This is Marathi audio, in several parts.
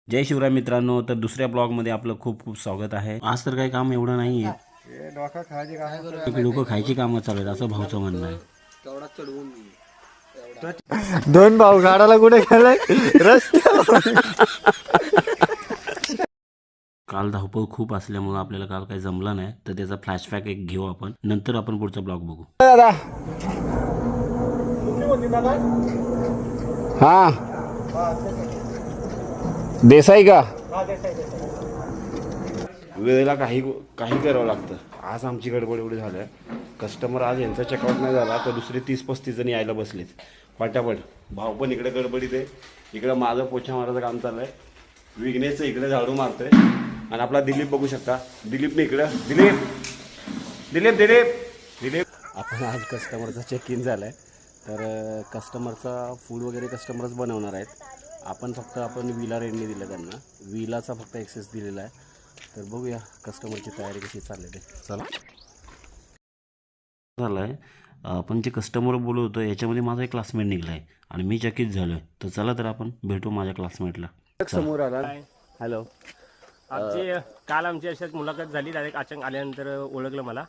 जय शिवराय मित्रांनो, तर दुसऱ्या ब्लॉगमध्ये आपलं खूप खूप स्वागत आहे. आज तर काही काम एवढं नाही आहे, डोकं खायची कामं चालू आहेत असं भाऊचं म्हणणं आहे. दोन भाऊ गाडाला कुठे गेलाय रस्त्यावर. काल धावपळ खूप असल्यामुळे आपल्याला काल काही जमलं नाही, तर त्याचा फ्लॅशबॅक एक घेऊ आपण. नंतर आपण पुढचा ब्लॉग बघू. दादा हा देसाई का वेळेला काही काही करावं लागतं. आज आमची गडबड एवढी झाली आहे, कस्टमर आज यांचा चेकआउट नाही झाला तर दुसरे 30-35 जण यायला बसलेत पटापट. भाऊ पण इकडे गडबडीत आहे, इकडं माझं पोछा मारायचं काम चाललं आहे, विघ्नेशचं इकडे झाडू मारतोय आणि आपला दिलीप बघू शकता. दिलीपने इकडं दिलीप दिलीप दिलीप दिलीप आपण आज कस्टमरचा चेक इन झाला आहे, तर कस्टमरचा फूड वगैरे कस्टमरच बनवणार आहेत. आपण फक्त विला रेंटने दिलं त्यांना, विलाचा फक्त ॲक्सेस दिलेला आहे. तर बघूया कस्टमरची तयारी कशी चालली ते. चला झालं आहे. आपण जे कस्टमर बोलवतो याच्यामध्ये माझा एक क्लासमेट निघला आहे आणि मी चकित झालो आहे. तर चला तर आपण भेटू माझ्या क्लासमेटला. समोर आला. हॅलो. काल आमची अशाच मुलाखत झाली, डायरेक्ट अचानक आल्यानंतर ओळखलं मला.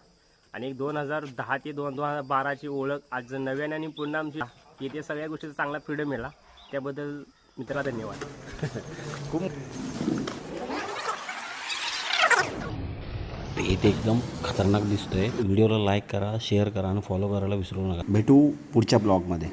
आणि 2010 ते 2012ची ओळख आज नव्याने आणि पुन्हा आमची येथे सगळ्या गोष्टीचा चांगला फ्रीडम मिळाला. त्याबद्दल मित्राला धन्यवाद. खूप इथे एकदम खतरनाक दिसतोय. व्हिडिओला लाईक करा, शेअर करा आणि फॉलो करायला विसरू नका. भेटू पुढच्या ब्लॉगमध्ये.